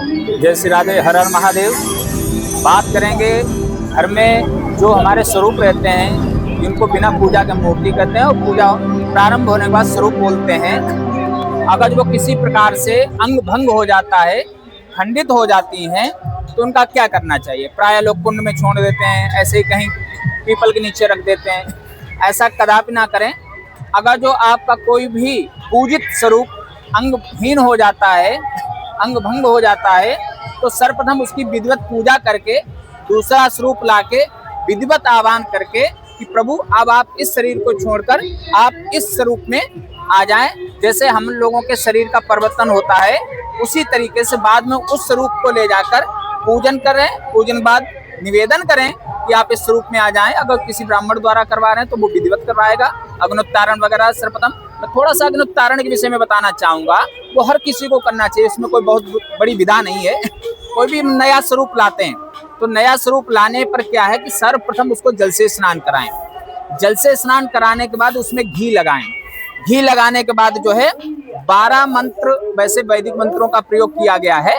जय श्री राधे, हर हर महादेव। बात करेंगे घर में जो हमारे स्वरूप रहते हैं, जिनको बिना पूजा के मूर्ति कहते हैं और पूजा प्रारंभ होने के बाद स्वरूप बोलते हैं। अगर वो किसी प्रकार से अंग भंग हो जाता है, खंडित हो जाती हैं, तो उनका क्या करना चाहिए? प्राय लोग कुंड में छोड़ देते हैं, ऐसे ही कहीं पीपल के नीचे रख देते हैं। ऐसा कदापि ना करें। अगर जो आपका कोई भी पूजित स्वरूप अंगहीन हो जाता है, अंग भंग हो जाता है, तो सर्वप्रथम उसकी विधिवत पूजा करके दूसरा स्वरूप लाके विधिवत आह्वान करके कि प्रभु अब आप इस शरीर को छोड़कर आप इस स्वरूप में आ जाएं। जैसे हम लोगों के शरीर का परिवर्तन होता है, उसी तरीके से बाद में उस स्वरूप को ले जाकर पूजन करें। पूजन बाद निवेदन करें कि आप इस स्वरूप में आ जाएं। अगर किसी ब्राह्मण द्वारा करवा रहे हैं तो वो विधिवत करवाएगा। अग्नोत्तारण वगैरह सर्वप्रथम मैं थोड़ा सा अग्नोत्तारण के विषय में बताना चाहूँगा। वो हर किसी को करना चाहिए, इसमें कोई बहुत बड़ी विधा नहीं है। कोई भी नया स्वरूप लाते हैं तो नया स्वरूप लाने पर क्या है कि सर्वप्रथम उसको जल से स्नान कराएं। जल से स्नान कराने के बाद उसमें घी लगाएं। घी लगाने के बाद जो है 12 मंत्र, वैसे वैदिक मंत्रों का प्रयोग किया गया है,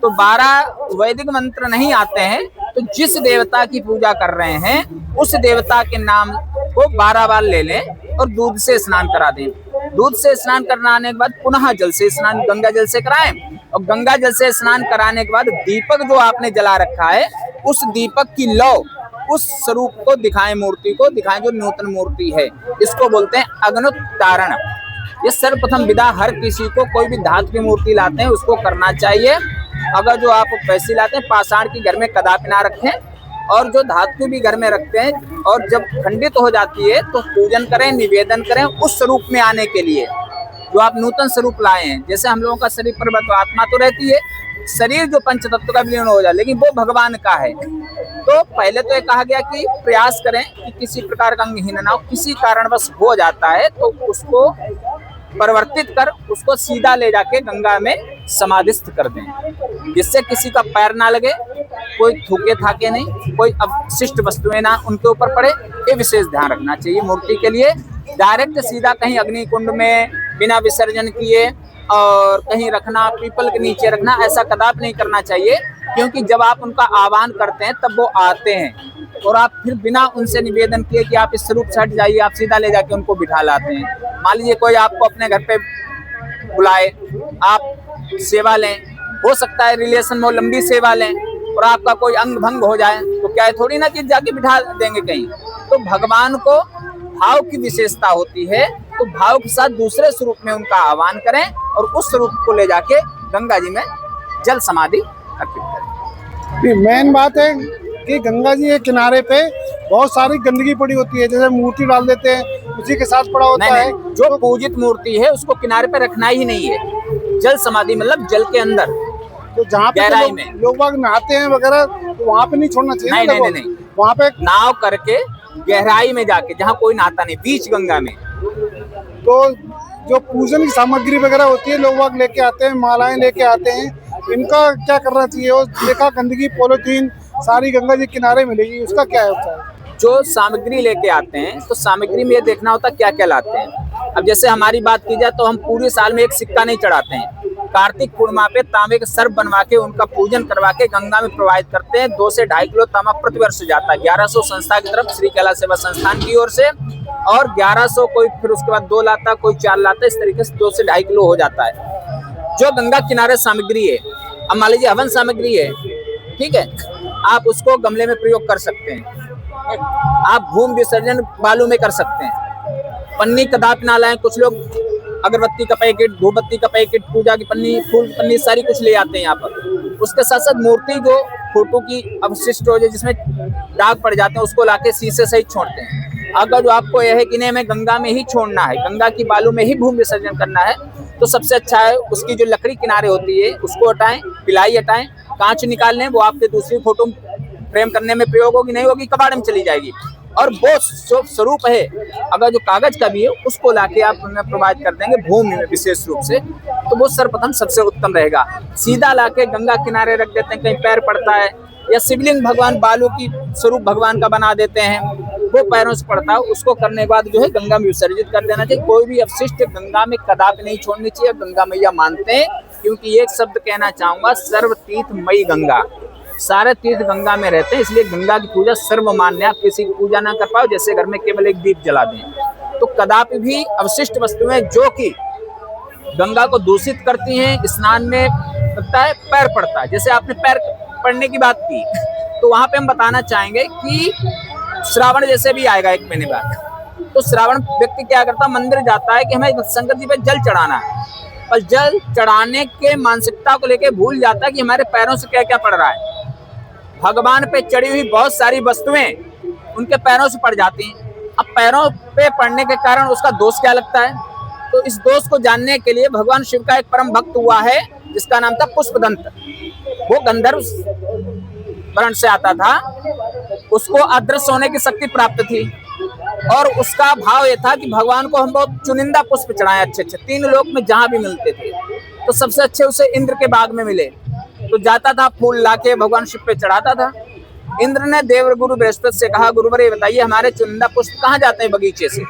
तो 12 वैदिक मंत्र नहीं आते हैं तो जिस देवता की पूजा कर रहे हैं उस देवता के नाम को 12 बार ले लें और दूध से स्नान करा दें। दूध से स्नान कराने के बाद पुनः जल से स्नान गंगा जल से कराएं और गंगा जल से स्नान कराने के बाद दीपक जो आपने जला रखा है उस दीपक की लौ उस स्वरूप को दिखाएं, मूर्ति को दिखाएं जो नूतन मूर्ति है। इसको बोलते हैं अग्नोत्तारण। ये सर्वप्रथम विधा हर किसी को, कोई भी धातु की मूर्ति लाते हैं उसको करना चाहिए। अगर जो आप पैसे लाते हैं पाषाण की घर में कदापि ना रखें, और जो धातु भी घर में रखते हैं और जब खंडित हो जाती है तो पूजन करें, निवेदन करें उस स्वरूप में आने के लिए जो आप नूतन स्वरूप लाए हैं। जैसे हम लोगों का शरीर पर आत्मा तो रहती है, शरीर जो पंच तत्व का विलीन हो जाए, लेकिन वो भगवान का है। तो पहले तो ये कहा गया कि प्रयास करें कि किसी प्रकार का अंगहीन ना हो। किसी कारणवश हो जाता है तो उसको परिवर्तित कर उसको सीधा ले जाके गंगा में समाधिस्थ कर दें, जिससे किसी का पैर ना लगे, कोई थूके थाके नहीं, कोई अवशिष्ट वस्तुएं ना उनके ऊपर पड़े। ये विशेष ध्यान रखना चाहिए मूर्ति के लिए। डायरेक्ट सीधा कहीं अग्नि कुंड में बिना विसर्जन किए और कहीं रखना, पीपल के नीचे रखना, ऐसा कदापि नहीं करना चाहिए। क्योंकि जब आप उनका आह्वान करते हैं तब वो आते हैं और आप फिर बिना उनसे निवेदन किए कि आप इस स्वरूप से हट जाइए, आप सीधा ले जाके उनको बिठा लाते हैं। मान लीजिए कोई आपको अपने घर पे बुलाए, आप सेवा लें, हो सकता है रिलेशन में लंबी सेवा लें और आपका कोई अंग भंग हो जाए तो क्या है, थोड़ी ना कि जाके बिठा देंगे कहीं। तो भगवान को भाव की विशेषता होती है, तो भाव के साथ दूसरे स्वरूप में उनका आह्वान करें और उस स्वरूप को ले जाके गंगा जी में जल समाधि अर्पित करें। मेन बात है कि गंगा जी के किनारे पे बहुत सारी गंदगी पड़ी होती है, जैसे मूर्ति डाल देते हैं उसी के साथ पड़ा होता है। जो पूजित मूर्ति है उसको किनारे पे रखना ही नहीं है। जल समाधि मतलब जल के अंदर, तो जहाँ पे गहराई में लोग बाग नहाते हैं वगैरह, तो वहाँ पे नहीं छोड़ना चाहिए। नहीं, वहाँ पे नाव करके गहराई में जाके जहाँ कोई नहाता नहीं, बीच गंगा में। तो जो पूजन की सामग्री वगैरह होती है लोग बाग लेके आते हैं, मालाएं लेके आते हैं, इनका क्या करना चाहिए? और देखा गंदगी पॉलिथीन सारी गंगा जी किनारे मिलेगी, उसका क्या होता है? जो सामग्री लेके आते हैं तो सामग्री में ये देखना होता है क्या क्या लाते हैं। अब जैसे हमारी बात की जाए तो हम पूरे साल में एक सिक्का नहीं चढ़ाते हैं। कार्तिक पूर्णिमा पे तांबे के सर्प बनवा के उनका पूजन करवा के गंगा में प्रवाहित करते हैं। 2 से 2.5 किलो तांबा प्रतिवर्ष जाता है। 1100 संस्था की तरफ श्री कैलाश सेवा संस्थान की ओर से, और 1100 कोई फिर उसके बाद 2 लाता, कोई 4 लाता, इस तरीके से 2 से 2.5 किलो हो जाता है जो गंगा किनारे सामग्री है। अब मान लीजिए हवन सामग्री है, ठीक है, आप उसको गमले में प्रयोग कर सकते हैं। आप भूमि विसर्जन बालू में कर सकते हैं। पन्नी कदापि ना लाएं। कुछ लोग अगरबत्ती का पैकेट, धूपबत्ती का पैकेट, पूजा की पन्नी, फूल की पन्नी, सारी कुछ ले आते हैं यहाँ पर। उसके साथ साथ मूर्ति जो फोटो की अवशिष्ट हो जाए, जिसमें दाग पड़ जाते हैं, उसको लाके शीशे सहित छोड़ते हैं। अगर जो आपको यह है कि नहीं हमें गंगा में ही छोड़ना है, गंगा की बालू में ही भूमि विसर्जन करना है, तो सबसे अच्छा है उसकी जो लकड़ी किनारे होती है उसको हटाएं, पिलाई हटाएं, कांच निकाल लें। वो आपके दूसरी फोटो फ्रेम करने में प्रयोग होगी, नहीं होगी कबाड़ में चली जाएगी। और वो स्वरूप है अगर जो कागज का भी है उसको लाके आप उनमें प्रोवाइड कर देंगे भूमि में विशेष रूप से, तो वो सर्वप्रथम सबसे उत्तम रहेगा। सीधा लाके गंगा किनारे रख देते हैं, कहीं पैर पड़ता है, या शिवलिंग भगवान बालू की स्वरूप भगवान का बना देते हैं, वो पैरों से पड़ता है, उसको करने के बाद जो है गंगा में विसर्जित कर देना चाहिए। कोई भी अवशिष्ट गंगा में कदापि नहीं छोड़नी चाहिए। गंगा मैया मानते हैं क्योंकि एक शब्द कहना चाहूंगा, सर्व तीर्थमयी गंगा। सारे तीर्थ गंगा में रहते हैं, इसलिए गंगा की पूजा सर्वमान्य। आप किसी की पूजा ना कर पाओ, जैसे घर में केवल एक दीप जला दें। तो कदापि भी अवशिष्ट वस्तुएं जो कि गंगा को दूषित करती हैं, स्नान में लगता है पैर पड़ता है, जैसे आपने पैर पड़ने की बात की, तो वहां पे हम बताना चाहेंगे कि श्रावण जैसे भी आएगा 1 महीने बाद, तो श्रावण व्यक्ति क्या करता है, मंदिर जाता है कि हमें शंकर जी पे जल चढ़ाना है, पर जल चढ़ाने के मानसिकता को लेकर भूल जाता है कि हमारे पैरों से क्या क्या पड़ रहा है। भगवान पे चढ़ी हुई बहुत सारी वस्तुएं उनके पैरों से पड़ जाती हैं। अब पैरों पे पड़ने के कारण उसका दोष क्या लगता है, तो इस दोष को जानने के लिए भगवान शिव का एक परम भक्त हुआ है जिसका नाम था पुष्पदंत। वो गंधर्व वर्ण से आता था, उसको अदृश्य होने की शक्ति प्राप्त थी, और उसका भाव ये था कि भगवान को हम बहुत चुनिंदा पुष्प चढ़ाएं, अच्छे अच्छे 3 लोक में जहां भी मिलते थे, तो सबसे अच्छे उसे इंद्र के बाग में मिले, तो जाता था फूल लाके भगवान शिव पे चढ़ाता था। इंद्र ने देवगुरु बृहस्पति से कहा, गुरुवर ये बताइए हमारे चुनिंदा पुष्प कहाँ जाते हैं बगीचे से।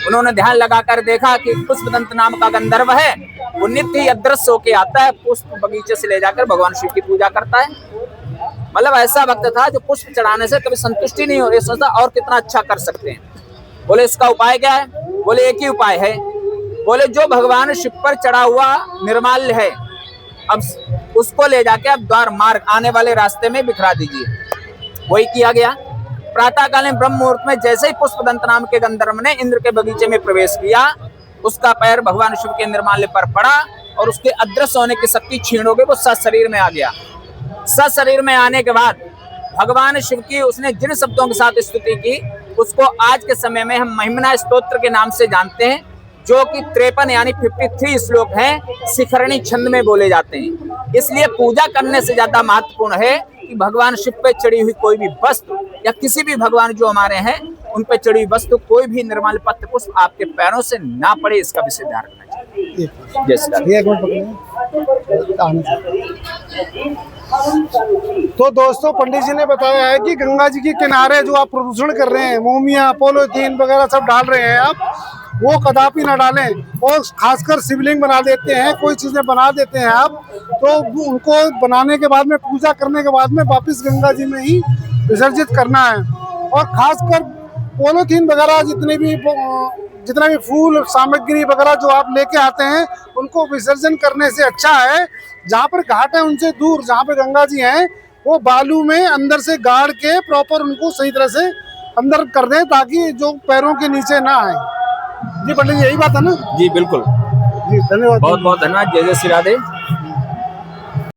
उन्होंने ध्यान लगाकर देखा कि पुष्पदंत नाम का गंधर्व है, वो नित्य ही अदृश्य होके आता है, पुष्प बगीचे से ले जाकर भगवान शिव की पूजा करता है। मतलब ऐसा भक्त था जो पुष्प चढ़ाने से कभी संतुष्टि नहीं हो रही, सोचता और कितना अच्छा कर सकते हैं। बोले इसका उपाय क्या है, बोले एक ही उपाय है, बोले जो भगवान शिव पर चढ़ा हुआ निर्माल्य है, अब उसको ले जाके आप द्वार मार्ग आने वाले रास्ते में बिखरा दीजिए। वही किया गया। प्रातःकालीन ब्रह्म मुहूर्त में जैसे ही पुष्पदंत नाम के गंधर्व ने इंद्र के बगीचे में प्रवेश किया, उसका पैर भगवान शिव के निर्माल्य पर पड़ा और उसके अदृश्य होने की शक्ति छीन हो गई, वो सशरीर में आ गया। सशरीर में आने के बाद भगवान शिव की उसने जिन शब्दों के साथ स्तुति की, उसको आज के समय में हम महिमना स्तोत्र के नाम से जानते हैं, जो कि 53 यानी 53 श्लोक हैं, शिखरणी छंद में बोले जाते हैं। इसलिए पूजा करने से ज्यादा महत्वपूर्ण है कि भगवान शिव पे चढ़ी हुई कोई भी वस्तु या किसी भी भगवान जो हमारे हैं उन पे चढ़ी हुई वस्तु, कोई भी निर्मल पत्र पुष्प आपके पैरों से ना पड़े, इसका विशेष ध्यान रखना चाहिए। तो दोस्तों, पंडित जी ने बताया है कि गंगा जी के किनारे जो आप प्रदूषण कर रहे हैं, मोमिया पॉलीथीन वगैरह सब डाल रहे हैं आप, वो कदापि ना डालें। और खासकर शिवलिंग बना देते हैं, कोई चीजें बना देते हैं आप, तो उनको बनाने के बाद में, पूजा करने के बाद में वापिस गंगा जी में ही विसर्जित करना है। और खासकर पॉलीथीन वगैरह जितना भी फूल सामग्री वगैरह जो आप लेके आते हैं, उनको विसर्जन करने से अच्छा है जहाँ पर घाट है उनसे दूर, जहाँ पे गंगा जी हैं, वो बालू में अंदर से गाड़ के प्रॉपर उनको सही तरह से अंदर कर दें, ताकि जो पैरों के नीचे ना आए। जी पंडित जी, यही बात है ना? जी बिल्कुल जी, धन्यवाद। बहुत बहुत धन्यवाद। जय जय श्री राधे।